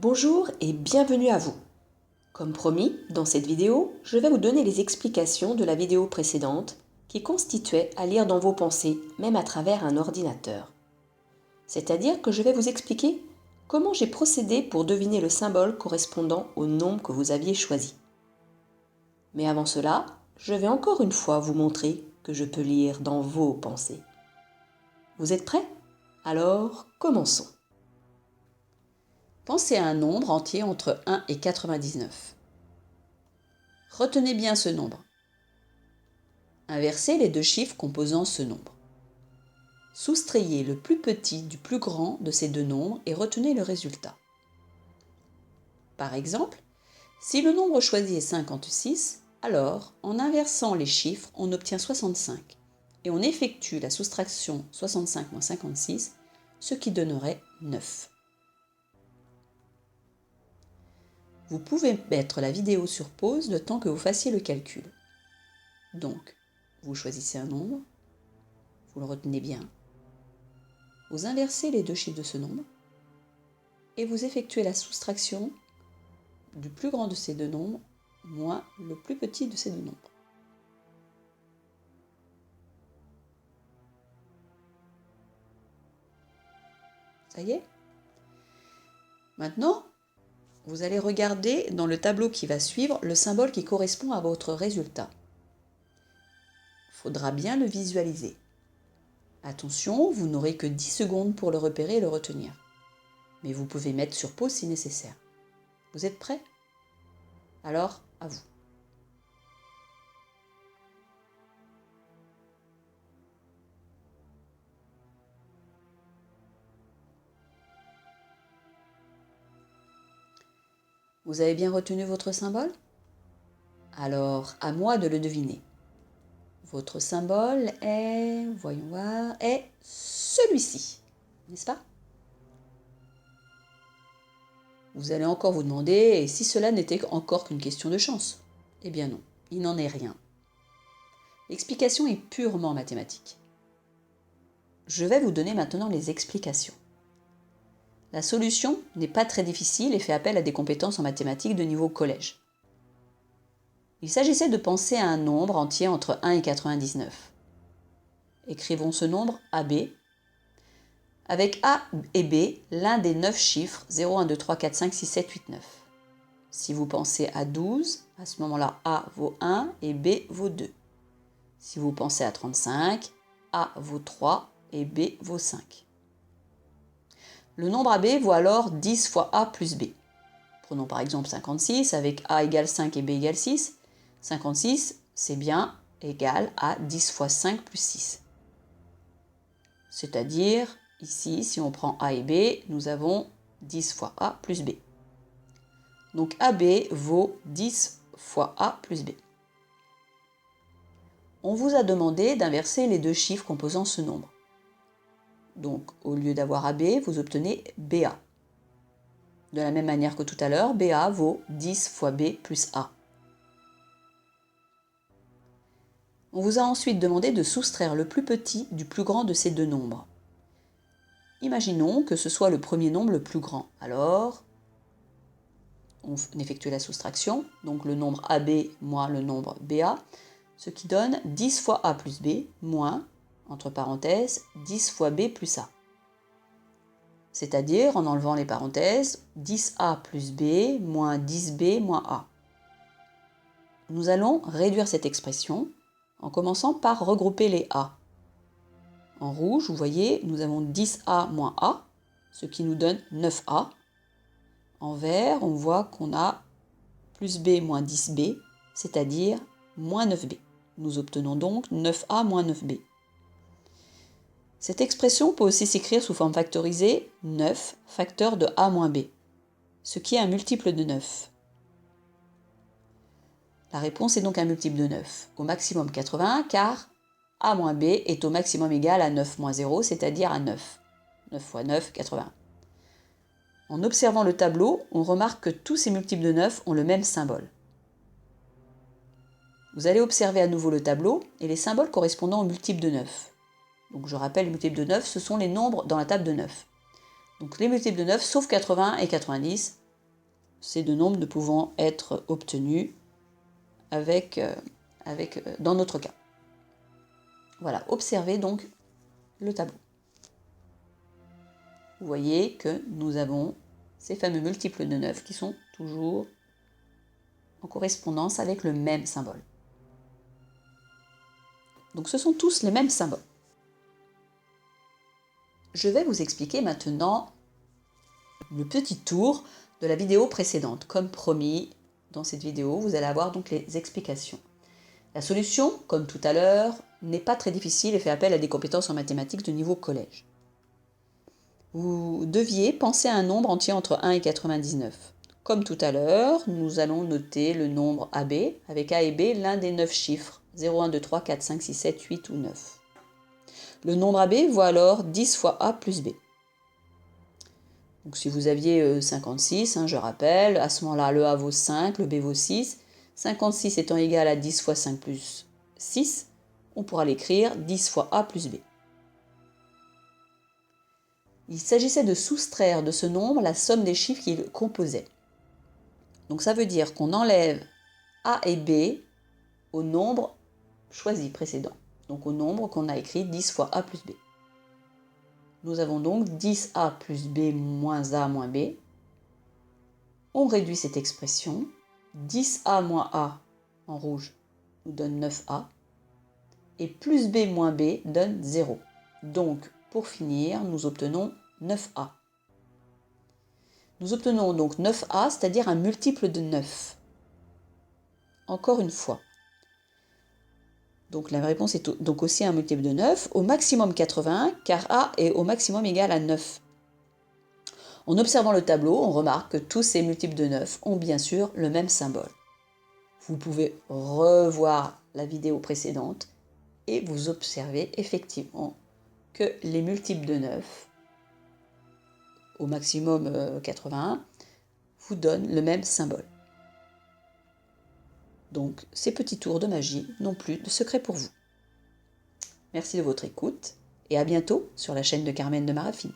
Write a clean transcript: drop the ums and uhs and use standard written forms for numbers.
Bonjour et bienvenue à vous. Comme promis, dans cette vidéo, je vais vous donner les explications de la vidéo précédente qui constituait à lire dans vos pensées, même à travers un ordinateur. C'est-à-dire que je vais vous expliquer comment j'ai procédé pour deviner le symbole correspondant au nombre que vous aviez choisi. Mais avant cela, je vais encore une fois vous montrer que je peux lire dans vos pensées. Vous êtes prêts? Alors, commençons. Pensez à un nombre entier entre 1 et 99. Retenez bien ce nombre. Inversez les deux chiffres composant ce nombre. Soustrayez le plus petit du plus grand de ces deux nombres et retenez le résultat. Par exemple, si le nombre choisi est 56, alors en inversant les chiffres, on obtient 65 et on effectue la soustraction 65 moins 56, ce qui donnerait 9. Vous pouvez mettre la vidéo sur pause le temps que vous fassiez le calcul. Donc, vous choisissez un nombre, vous le retenez bien, vous inversez les deux chiffres de ce nombre et vous effectuez la soustraction du plus grand de ces deux nombres moins le plus petit de ces deux nombres. Ça y est? Maintenant, vous allez regarder dans le tableau qui va suivre le symbole qui correspond à votre résultat. Il faudra bien le visualiser. Attention, vous n'aurez que 10 secondes pour le repérer et le retenir. Mais vous pouvez mettre sur pause si nécessaire. Vous êtes prêts? Alors, à vous. Vous avez bien retenu votre symbole? Alors, à moi de le deviner. Votre symbole est, voyons voir, est celui-ci, n'est-ce pas? Vous allez encore vous demander, et si cela n'était encore qu'une question de chance? Eh bien non, il n'en est rien. L'explication est purement mathématique. Je vais vous donner maintenant les explications. La solution n'est pas très difficile et fait appel à des compétences en mathématiques de niveau collège. Il s'agissait de penser à un nombre entier entre 1 et 99. Écrivons ce nombre AB, avec A et B l'un des 9 chiffres 0, 1, 2, 3, 4, 5, 6, 7, 8, 9. Si vous pensez à 12, à ce moment-là A vaut 1 et B vaut 2. Si vous pensez à 35, A vaut 3 et B vaut 5. Le nombre AB vaut alors 10 fois A plus B. Prenons par exemple 56 avec A égale 5 et B égale 6. 56, c'est bien égal à 10 fois 5 plus 6. C'est-à-dire, ici, si on prend A et B, nous avons 10 fois A plus B. Donc AB vaut 10 fois A plus B. On vous a demandé d'inverser les deux chiffres composant ce nombre. Donc, au lieu d'avoir AB, vous obtenez BA. De la même manière que tout à l'heure, BA vaut 10 fois B plus A. On vous a ensuite demandé de soustraire le plus petit du plus grand de ces deux nombres. Imaginons que ce soit le premier nombre le plus grand. Alors, on effectue la soustraction, donc le nombre AB moins le nombre BA, ce qui donne 10 fois A plus B moins, entre parenthèses, 10 fois B plus A. C'est-à-dire, en enlevant les parenthèses, 10A plus B moins 10B moins A. Nous allons réduire cette expression en commençant par regrouper les A. En rouge, vous voyez, nous avons 10A moins A, ce qui nous donne 9A. En vert, on voit qu'on a plus B moins 10B, c'est-à-dire moins 9B. Nous obtenons donc 9A moins 9B. Cette expression peut aussi s'écrire sous forme factorisée 9 facteur de A moins B, ce qui est un multiple de 9. La réponse est donc un multiple de 9, au maximum 81, car A moins B est au maximum égal à 9 moins 0, c'est-à-dire à 9. 9 fois 9, 81. En observant le tableau, on remarque que tous ces multiples de 9 ont le même symbole. Vous allez observer à nouveau le tableau et les symboles correspondant aux multiples de 9. Donc je rappelle, les multiples de 9, ce sont les nombres dans la table de 9. Donc les multiples de 9, sauf 80 et 90, ces deux nombres ne pouvant être obtenus dans notre cas. Voilà, observez donc le tableau. Vous voyez que nous avons ces fameux multiples de 9 qui sont toujours en correspondance avec le même symbole. Donc ce sont tous les mêmes symboles. Je vais vous expliquer maintenant le petit tour de la vidéo précédente. Comme promis, dans cette vidéo, vous allez avoir donc les explications. La solution, comme tout à l'heure, n'est pas très difficile et fait appel à des compétences en mathématiques de niveau collège. Vous deviez penser à un nombre entier entre 1 et 99. Comme tout à l'heure, nous allons noter le nombre AB, avec A et B l'un des 9 chiffres, 0, 1, 2, 3, 4, 5, 6, 7, 8 ou 9. Le nombre AB vaut alors 10 fois A plus B. Donc si vous aviez 56, je rappelle, à ce moment-là, le A vaut 5, le B vaut 6. 56 étant égal à 10 fois 5 plus 6, on pourra l'écrire 10 fois A plus B. Il s'agissait de soustraire de ce nombre la somme des chiffres qu'il composait. Donc ça veut dire qu'on enlève A et B au nombre choisi précédent. Donc au nombre qu'on a écrit 10 fois A plus B. Nous avons donc 10A plus B moins A moins B. On réduit cette expression. 10A moins A en rouge nous donne 9A. Et plus B moins B donne 0. Donc pour finir, nous obtenons 9A. Nous obtenons donc 9A, c'est-à-dire un multiple de 9. Encore une fois. Donc la réponse est donc aussi un multiple de 9, au maximum 81, car A est au maximum égal à 9. En observant le tableau, on remarque que tous ces multiples de 9 ont bien sûr le même symbole. Vous pouvez revoir la vidéo précédente et vous observez effectivement que les multiples de 9, au maximum 81, vous donnent le même symbole. Donc ces petits tours de magie n'ont plus de secret pour vous. Merci de votre écoute et à bientôt sur la chaîne de Carmen de Marafine.